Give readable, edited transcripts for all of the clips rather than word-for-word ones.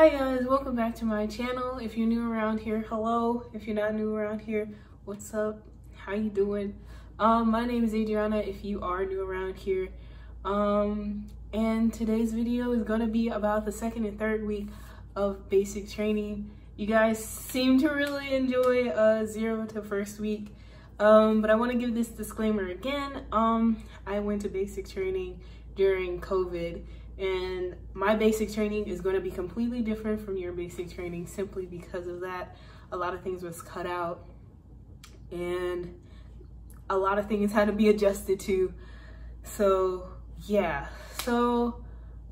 Hi guys, welcome back to my channel. If you're new around here, hello. If you're not new around here, what's up? How you doing? My name is Adriana if you are new around here. And today's video is gonna be about the second and third week of basic training. You guys seem to really enjoy 0 to first week. But I want to give this disclaimer again. I went to basic training during COVID, and my basic training is going to be completely different from your basic training simply because of that. A lot of things was cut out and a lot of things had to be adjusted to. So yeah, so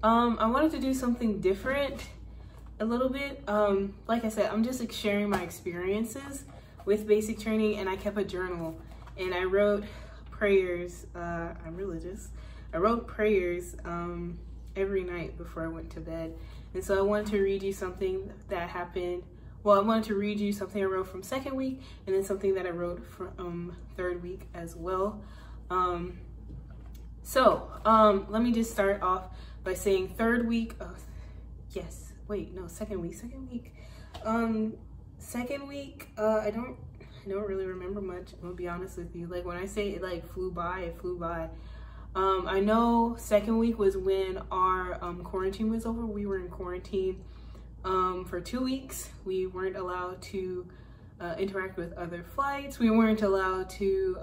I wanted to do something different a little bit. Like I said, I'm just like sharing my experiences with basic training, and I kept a journal and I wrote prayers. I'm religious. I wrote prayers every night before I went to bed. And so I wanted to read you something that happened. Well, I wanted to read you something I wrote from second week, and then something that I wrote from third week as well. Let me just start off by saying third week. Yes, wait, no, second week. Second week, I don't really remember much. I'm gonna be honest with you. Like when I say it like flew by, it flew by. I know second week was when our quarantine was over. We were in quarantine for 2 weeks. We weren't allowed to interact with other flights. We weren't allowed to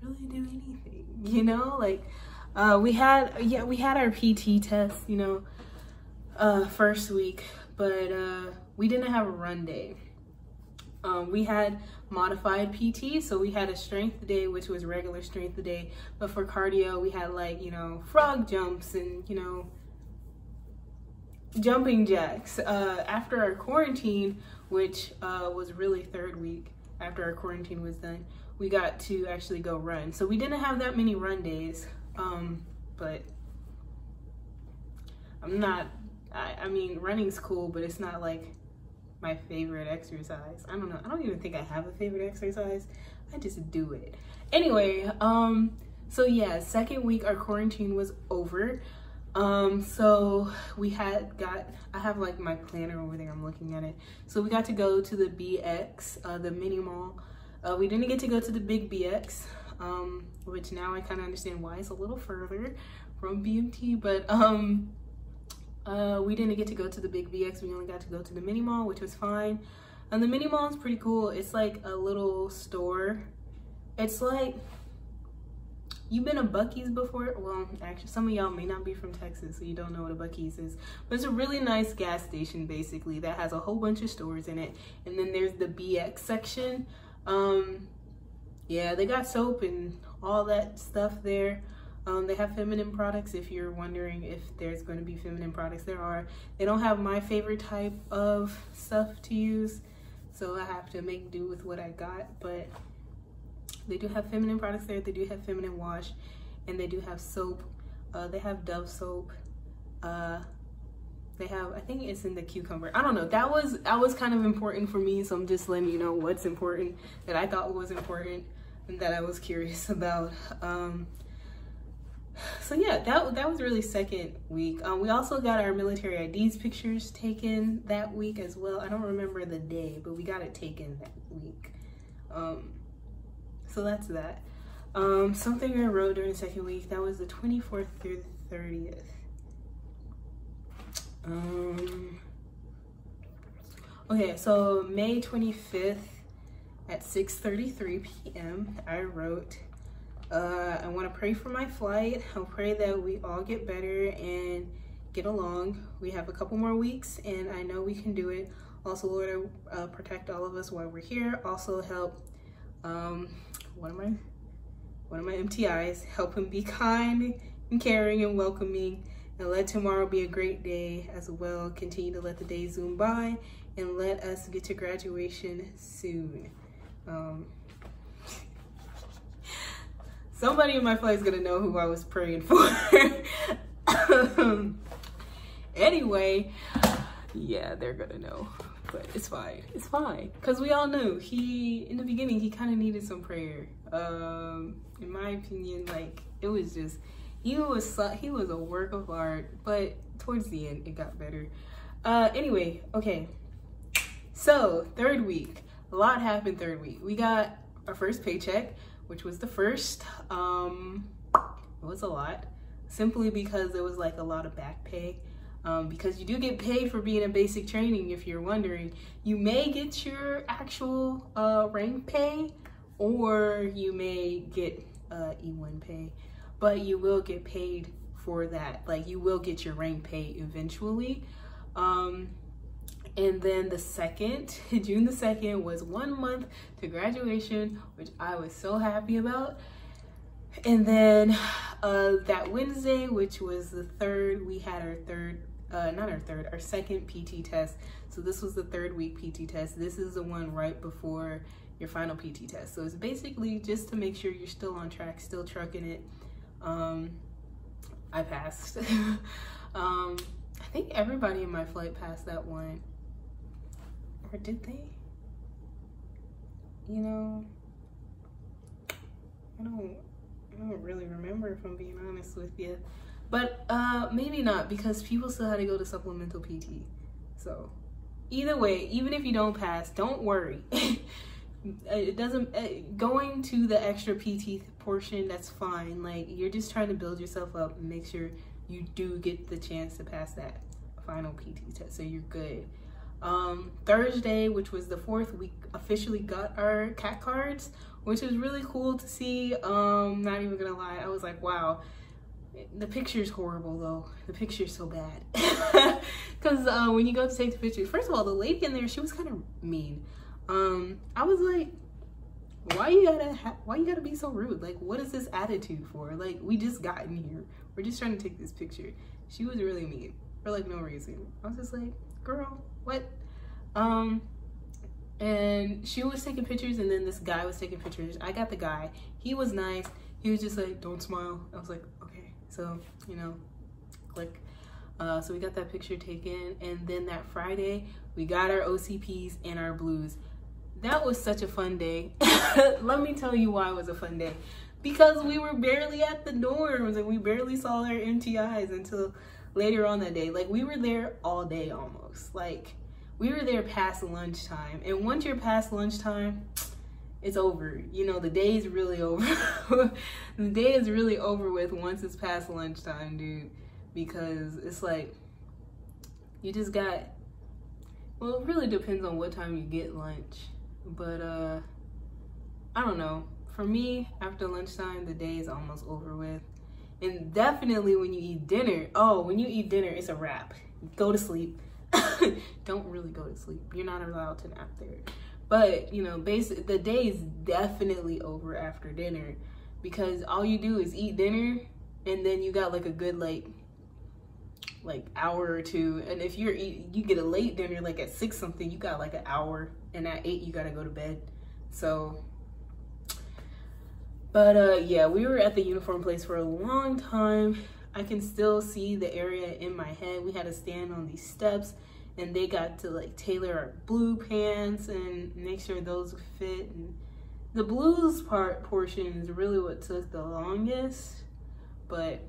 really do anything, you know? Like we had our PT test, you know, first week, but we didn't have a run day. We had modified PT, so we had a strength day, which was regular strength day, but for cardio we had, like, you know, frog jumps and, you know, jumping jacks. After our quarantine, which was really third week after our quarantine was done, we got to actually go run. So we didn't have that many run days, but I mean, running's cool, but it's not like my favorite exercise. I don't know. I don't even think I have a favorite exercise. I just do it. Anyway, so yeah, second week our quarantine was over. So we I have like my planner over there, I'm looking at it. So we got to go to the BX, the mini mall. We didn't get to go to the big BX, which now I kind of understand why it's a little further from BMT, but we didn't get to go to the big BX. We only got to go to the mini mall, which was fine. And the mini mall is pretty cool. It's like a little store. It's like, you've been to Buc-ee's before? Well, actually, some of y'all may not be from Texas, so you don't know what a Buc-ee's is. But it's a really nice gas station, basically, that has a whole bunch of stores in it. And then there's the BX section. Yeah, they got soap and all that stuff there. They have feminine products, if you're wondering if there's going to be feminine products. There are. They don't have my favorite type of stuff to use, so I have to make do with what I got, but they do have feminine products there. They do have feminine wash, and they do have soap. They have Dove soap. They have, I think it's in the cucumber. I don't know. That was kind of important for me, so I'm just letting you know what's important, that I thought was important and that I was curious about. So yeah, that was really second week. We also got our military IDs pictures taken that week as well. I don't remember the day, but we got it taken that week. So that's that. Something I wrote during the second week, that was the 24th through the 30th. Okay, so May 25th at 6:33 p.m. I wrote, I want to pray for my flight. I'll pray that we all get better and get along. We have a couple more weeks and I know we can do it. Also, Lord, protect all of us while we're here. Also help one of my MTIs, help him be kind and caring and welcoming, and let tomorrow be a great day as well. Continue to let the day zoom by and let us get to graduation soon. Somebody in my flight is gonna know who I was praying for. Anyway, yeah, they're gonna know, but it's fine. It's fine, because we all knew in the beginning, he kind of needed some prayer. In my opinion, like, it was just, he was a work of art, but towards the end, it got better. Anyway, okay. So, third week. A lot happened third week. We got our first paycheck, which was the first. It was a lot. Simply because there was like a lot of back pay. Because you do get paid for being in basic training, if you're wondering. You may get your actual rank pay, or you may get E1 pay, but you will get paid for that. Like, you will get your rank pay eventually. And then the second, June the 2nd, was 1 month to graduation, which I was so happy about. And then that Wednesday, which was the 3rd, we had our second PT test. So this was the 3rd week PT test. This is the one right before your final PT test. So it's basically just to make sure you're still on track, still trucking it. I passed. I think everybody in my flight passed that one. Or did they? You know, I don't really remember, if I'm being honest with you. But maybe not, because people still had to go to supplemental PT. So either way, even if you don't pass, don't worry. It doesn't, going to the extra PT portion, that's fine. Like, you're just trying to build yourself up and make sure you do get the chance to pass that final PT test, so you're good. Thursday, which was the 4th, we officially got our CAT cards, which is really cool to see. Not even gonna lie, I was like, wow. The picture's horrible though. The picture's so bad. Because when you go to take the picture, first of all, the lady in there, she was kind of mean. I was like, why you gotta be so rude? Like, what is this attitude for? Like, we just got in here. We're just trying to take this picture. She was really mean for like no reason. I was just like, girl, what? And she was taking pictures, and then this guy was taking pictures. I got the guy. He was nice. He was just like, don't smile. I was like, okay. So, you know, click. So we got that picture taken, and then that Friday, we got our OCPs and our blues. That was such a fun day. Let me tell you why it was a fun day. Because we were barely at the dorms, and we barely saw our MTIs until later on that day. Like, we were there all day almost. Like, we were there past lunchtime. And once you're past lunchtime, it's over. You know, the day is really over. The day is really over with once it's past lunchtime, dude. Because it's like, you just got, well, it really depends on what time you get lunch. But, I don't know. For me, after lunchtime, the day is almost over with. And definitely when you eat dinner, when you eat dinner, it's a wrap. Go to sleep. Don't really go to sleep. You're not allowed to nap there. But, you know, the day is definitely over after dinner, because all you do is eat dinner, and then you got like a good like hour or two. And if you get a late dinner, like at 6 something, you got like an hour, and at 8 you gotta go to bed. So, but yeah, we were at the uniform place for a long time. I can still see the area in my head. We had to stand on these steps, and they got to like tailor our blue pants and make sure those fit. And the blues portion is really what took the longest, but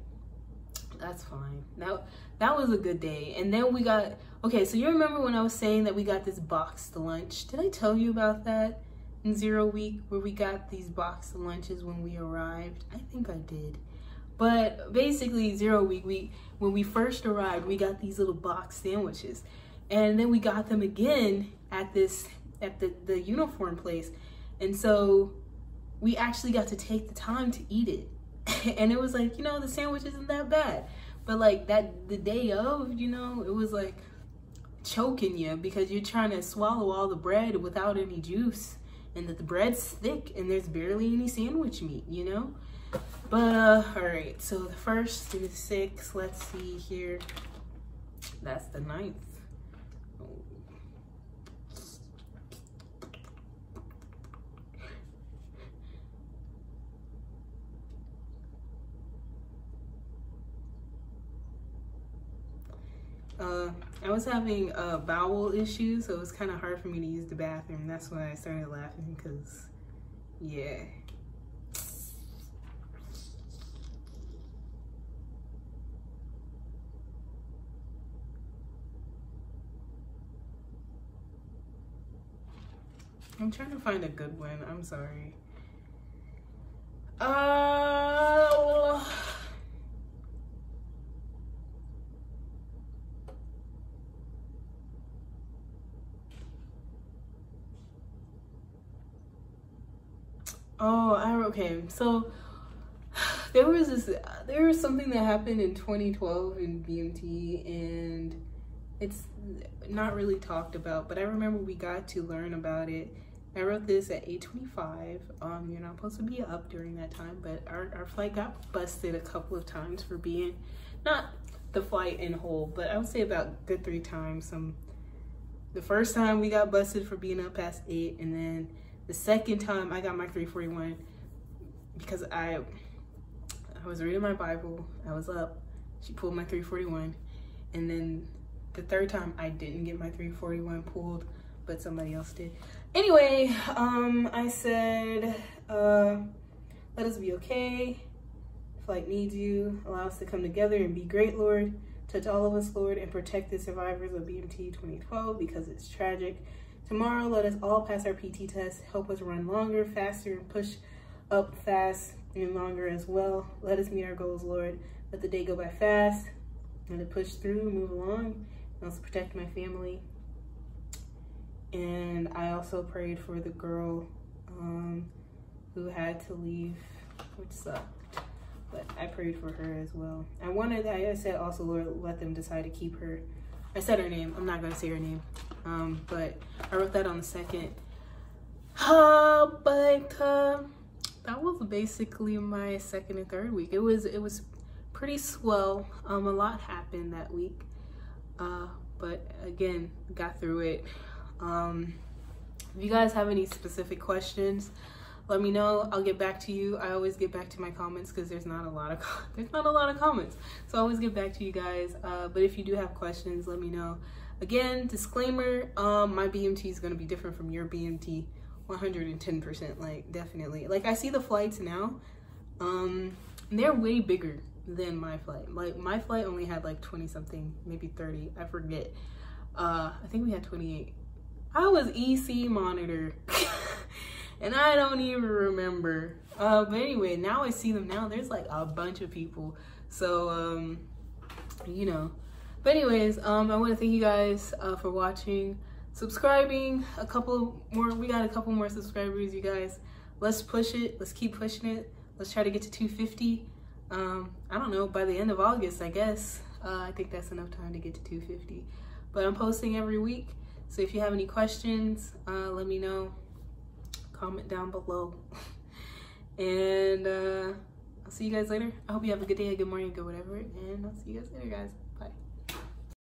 that's fine. That was a good day. And then we got, okay, so you remember when I was saying that we got this boxed lunch? Did I tell you about that in 0 week, where we got these boxed lunches when we arrived? I think I did. But basically 0 week, when we first arrived, we got these little box sandwiches. And then we got them again at the uniform place. And so we actually got to take the time to eat it. And it was like, you know, the sandwich isn't that bad. But like the day of, you know, it was like choking you, because you're trying to swallow all the bread without any juice. And that the bread's thick and there's barely any sandwich meat, you know? But, all right, so the 1st through the 6th, let's see here. That's the 9th. I was having bowel issues, so it was kind of hard for me to use the bathroom. That's why I started laughing, because, yeah. I'm trying to find a good one. I'm sorry. Okay. So there was something that happened in 2012 in BMT, and it's not really talked about, but I remember we got to learn about it. I wrote this at 8:25. You're not supposed to be up during that time, but our flight got busted a couple of times for being, not the flight in whole, but I would say about good 3 times. The first time we got busted for being up past 8, and then the second time I got my 341 because I was reading my Bible, I was up, she pulled my 341, and then the third time I didn't get my 341 pulled, but somebody else did. Anyway, I said, let us be okay. Flight needs you. Allow us to come together and be great, Lord. Touch all of us, Lord, and protect the survivors of BMT 2012 because it's tragic. Tomorrow, let us all pass our PT test. Help us run longer, faster, and push up fast and longer as well. Let us meet our goals, Lord. Let the day go by fast. Let it push through, move along. And also protect my family. And I also prayed for the girl who had to leave, which sucked. But I prayed for her as well. I said also, Lord, let them decide to keep her. I said her name. I'm not going to say her name. But I wrote that on the 2nd. That was basically my 2nd and 3rd week. It was pretty swell. A lot happened that week. But again, got through it. If you guys have any specific questions, let me know. I'll get back to you. I always get back to my comments because there's not a lot of comments, so I always get back to you guys. But if you do have questions, let me know. Again, disclaimer, my BMT is going to be different from your BMT 110%, like definitely. Like I see the flights now, they're way bigger than my flight. Like my flight only had like 20 something, maybe 30, I forget. I think we had 28. I was EC monitor and I don't even remember. But anyway, now I see them now. There's like a bunch of people. So, you know. But anyways, I want to thank you guys for watching, subscribing. We got a couple more subscribers, you guys. Let's push it. Let's keep pushing it. Let's try to get to 250. I don't know, by the end of August, I guess. I think that's enough time to get to 250. But I'm posting every week. So if you have any questions, let me know. Comment down below. And I'll see you guys later. I hope you have a good day, a good morning, good whatever. And I'll see you guys later, guys.